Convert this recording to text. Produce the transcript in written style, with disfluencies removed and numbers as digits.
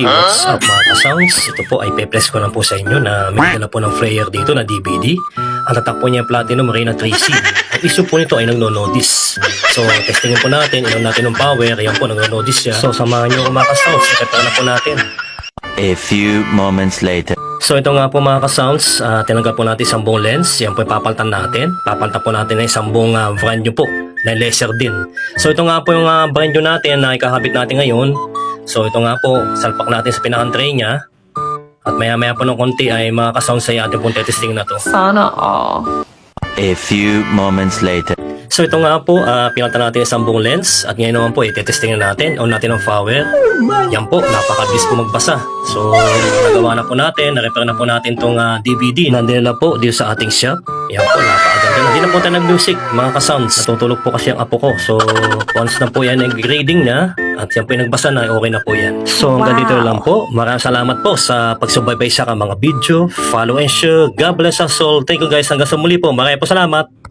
Hey, what's up mga ka-sounds? Ito po ay pe-press ko lang po sa inyo na may dala po ng player dito na DVD. Ang tatak po niya Platinum Reyna 3C. Ang issue po nito ay nagno-notice. So, testingin po natin, inom natin ng power. Ayan po, nagno-notice siya. So, samahan nyo mga ka-sounds. Ipepera na po natin. A few moments later. So, ito nga po mga ka-sounds. Tinanggal po natin isang buong lens. Yan po papalitan natin. Papalitan po natin ng isang buong brand new po na laser din. So, ito nga po yung brand new natin na ikakabit natin ngayon. So ito nga po, salpak natin sa pinaka-tray niya. At maya-maya po ng konti ay mga ka-sounds ay ating pong testing na to. Sana all. A few moments later. So ito nga po, pinalitan natin isang buong lens. At ngayon naman po, itetesting na natin. On natin ang power. Yan po, napakabilis po magbasa. So nagawa na po natin, na-repair na po natin itong DVD. Nandun na po dito sa ating shop. Yan po, napakaganda. Hindi na po tayo nag-music, mga ka-sounds. Natutulog po kasi ang apo ko. So once na po yan, nag-grading na. At yan po yung nagbasa na, okay na po yan. So hanggang dito lang po. Maraming salamat po sa pagsubaybay sa mga video. Follow and share. God bless us all. Thank you guys. Hanggang sa muli po. Maraming po salamat.